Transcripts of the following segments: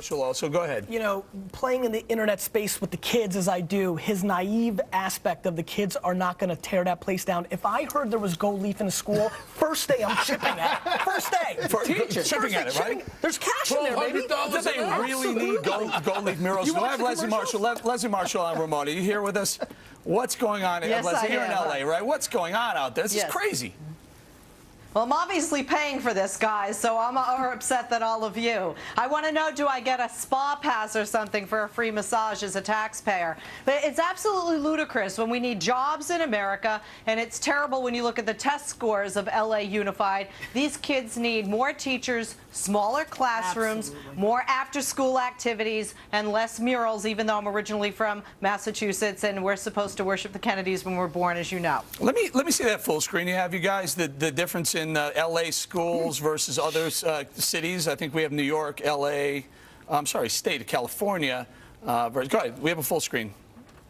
Marshall also. Go ahead. You know, playing in the internet space with the kids as I do, his naive aspect of the kids are not going to tear that place down. If I heard there was gold leaf in a school, first day I'm shipping at it. First day. For teachers. Shipping at it, right? There's cash in there, baby. Do they really need gold leaf murals? Do I have Leslie Marshall? Leslie Marshall and Ramona, are you here with us? What's going on? Yes, Leslie, you're in am. LA, right? What's going on out there? This is crazy. Well, I'm obviously paying for this, guys, so I'm more upset than all of you. I want to know, do I get a spa pass or something for a free massage as a taxpayer? But it's absolutely ludicrous when we need jobs in America, and it's terrible when you look at the test scores of LA Unified. These kids need more teachers, smaller classrooms, more after-school activities, and less murals, even though I'm originally from Massachusetts, and we're supposed to worship the Kennedys when we're born, as you know. Let me see that full screen you have, you guys, the difference in LA schools versus other cities. I think we have New York, LA, I'm sorry, state of California. Go ahead, we have a full screen.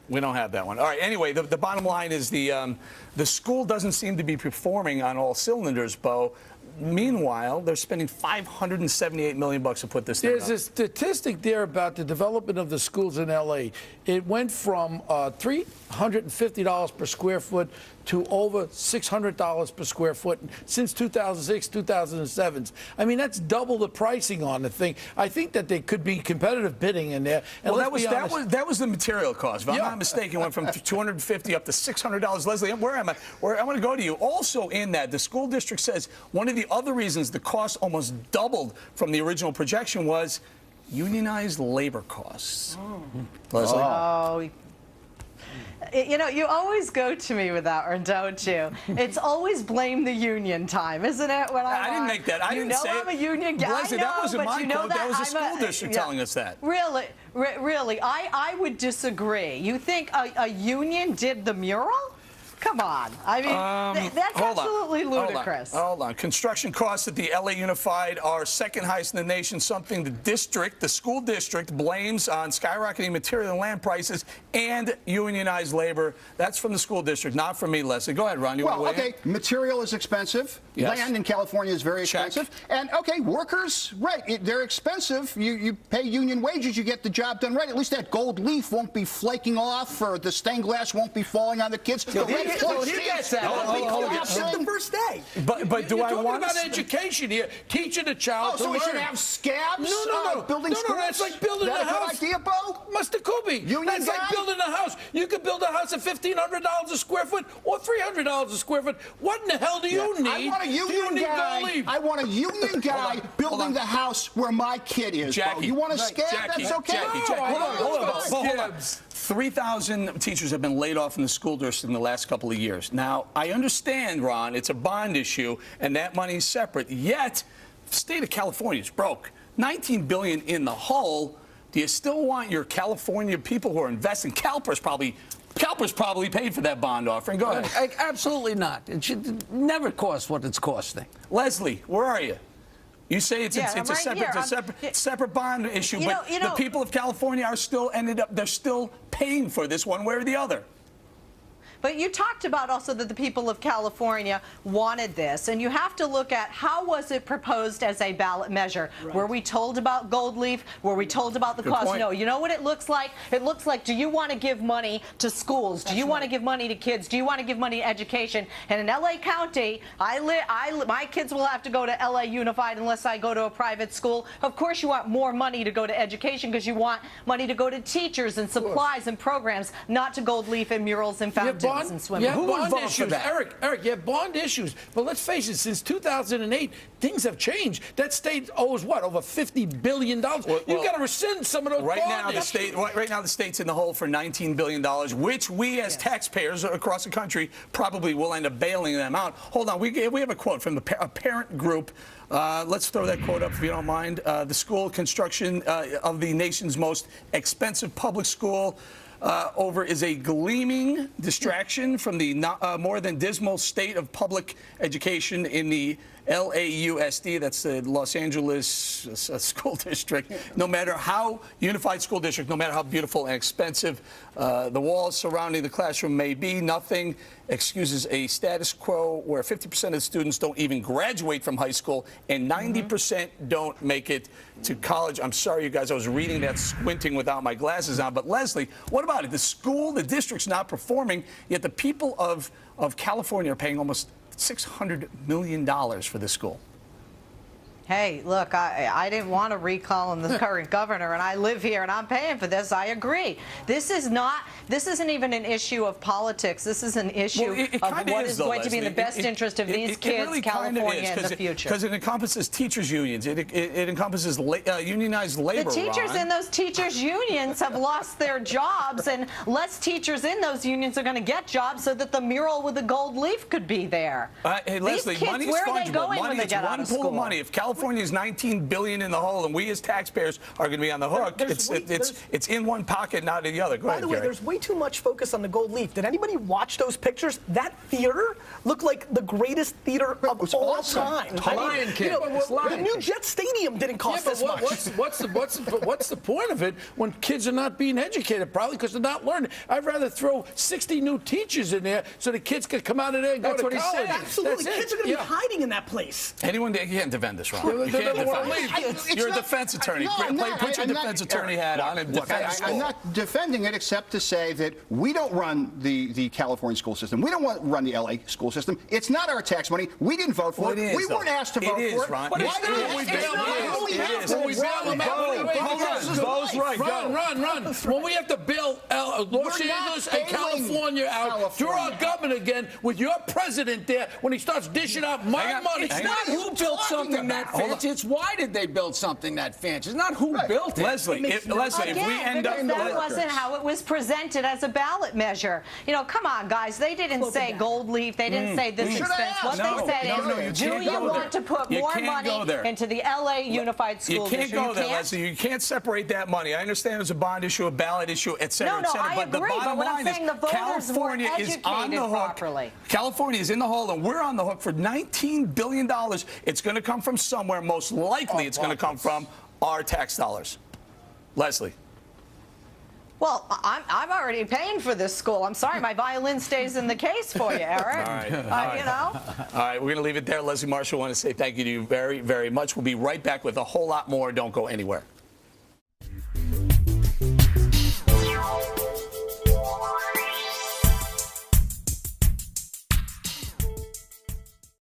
We don't have that one. All right, anyway, the bottom line is the school doesn't seem to be performing on all cylinders, Bo. Meanwhile, they're spending $578 million to put this thing up. There's a statistic there about the development of the schools in L.A. It went from $350 per square foot to over $600 per square foot since 2006, 2007. I mean, that's double the pricing on the thing. I think that there could be competitive bidding in there. And well, that was the material cost. If I'm not mistaken, it went from $250 up to $600. Leslie, where am I? I want to go to you. Also in that, the school district says one of the other reasons the cost almost doubled from the original projection was unionized labor costs. Leslie? Oh. You know, you always go to me with that one, don't you? It's always blame the union time, isn't it? When I didn't make that. I didn't say it. I'm a union guy. Leslie, that wasn't my quote. That was the school district telling us that. Really? Really? I would disagree. You think a union did the mural? Come on. I mean, that's absolutely ludicrous. Hold on. Construction costs at the LA Unified are second highest in the nation, something the school district blames on skyrocketing material and land prices and unionized labor. That's from the school district, not from me, Leslie. Go ahead, Ron. Material is expensive. Yes. Land in California is very expensive. And, workers, right, they're expensive. You pay union wages, you get the job done right. At least that gold leaf won't be flaking off, or the stained glass won't be falling on the kids. He gets that. The first day. But do I want about education here? Teaching a child to so we learn. should have scabs? No. Building schools? That's like building a house. Good idea, Bo? Mr. Kubi. That's like building a house. You could build a house at $1,500 a square foot or $300 a square foot. What in the hell do you need? I want a union guy. I want a union guy building the house where my kid is. Jackie, Bo. You want a scab? That's okay. Jackie, hold on. 3,000 teachers have been laid off in the school district in the last couple of years. Now, I understand, Ron, it's a bond issue, and that money is separate. Yet, the state of California is broke. $19 billion in the hole. Do you still want your California people who are investing? CalPERS probably paid for that bond offering. Go ahead. Absolutely not. It should never cost what it's costing. Leslie, where are you? You say it's a separate bond issue, but the people of California are still they're still paying for this one way or the other. But you talked about also that the people of California wanted this, and you have to look at how was it proposed as a ballot measure. Right. Were we told about gold leaf? Were we told about the cost? No. You know what it looks like? It looks like, do you want to give money to schools? Do you want to give money to kids? Do you want to give money to education? And in LA County, my kids will have to go to LA Unified unless I go to a private school. Of course you want more money to go to education because you want money to go to teachers and supplies and programs, not to gold leaf and murals and fountains. Yeah, bond issues. Eric, you have bond issues. But let's face it, since 2008, things have changed. That state owes, what, over $50 billion? You've got to rescind some of those right bonds. Right now, the state's in the hole for $19 billion, which we as taxpayers across the country probably will end up bailing them out. Hold on. We have a quote from a parent group. Let's throw that quote up if you don't mind. The school construction of the nation's most expensive public school over is a gleaming distraction from the more than dismal state of public education in the LAUSD, that's the Los Angeles School District. No matter how unified school district, no matter how beautiful and expensive the walls surrounding the classroom may be, nothing excuses a status quo where 50% of students don't even graduate from high school and 90% don't make it to college. I'm sorry, you guys, I was reading that squinting without my glasses on. But Leslie, what about it? The district's not performing, yet the people of California are paying almost $600 million for this school. Hey, look, I didn't want to recall the current governor, and I live here, and I'm paying for this. I agree. This isn't even an issue of politics. This is an issue of what is going to be in the best interest of these kids, really California, in the future. Because it encompasses teachers' unions. It encompasses unionized labor. The teachers in those teachers' unions have lost their jobs, and less teachers in those unions are going to get jobs so that the mural with the gold leaf could be there. Hey, Leslie, these kids, money is where are fungible. they going when they get out of pool school? of money. If California is $19 billion in the hole, and we as taxpayers are going to be on the hook, it's in one pocket, not in the other. Go ahead, By the way, Gary. there's way too much focus on the gold leaf. Did anybody watch those pictures? That theater looked like the greatest theater of all time. Lion King. It's The Lion new King. Jet Stadium didn't cost this much. What's the point of it when kids are not being educated? Probably because they're not learning. I'd rather throw 60 new teachers in there so the kids could come out of there and That's go to what he college. said. Absolutely, That's kids it. are going to Yeah. be hiding in that place. Anyone, you can't defend this, Ron. You They can't don't wanna defend leave. it. You're a defense attorney. No, I'm not. Put your I'm not- defense attorney hat on and Look, defend the school. I'm not defending it except to say that we don't run the California school system. We don't run the LA school system. It's not our tax money. We didn't vote for Well, it. it is, We weren't though. asked to It vote is, for it. Ron. Why It not? is. When we bail them out, run. When we have to bail Los We're not Angeles and bailing California out, you're our California. governor again with your president there when he starts dishing out my Hang on. money. It's not who built something that fancy. It's why did they build something that fancy. It's not who built it. Leslie, if we end up... Again, that wasn't how it was presented as a ballot measure. You know, come on, guys. They didn't say gold leaf. They didn't say this Should've expense. What asked. they said No, you is, do can't you go want there. to put You more can't go money there. into the LA Unified School You can't District? go there, can't? Leslie. You can't separate that money. I understand there's a bond issue, a ballot issue, et cetera, No, et no, cetera. I But the agree, but bottom what I'm line is saying, the voters California weren't is on the educated hook. properly. California is in the hole, and we're on the hook for $19 billion. It's going to come from somewhere. Most likely, it's going to come from our tax dollars. Leslie. Well, I'm already paying for this school. I'm sorry, my violin stays in the case for you, Eric. All right. You know? All right, we're going to leave it there. Leslie Marshall, I want to say thank you to you very, very much. We'll be right back with a whole lot more. Don't go anywhere.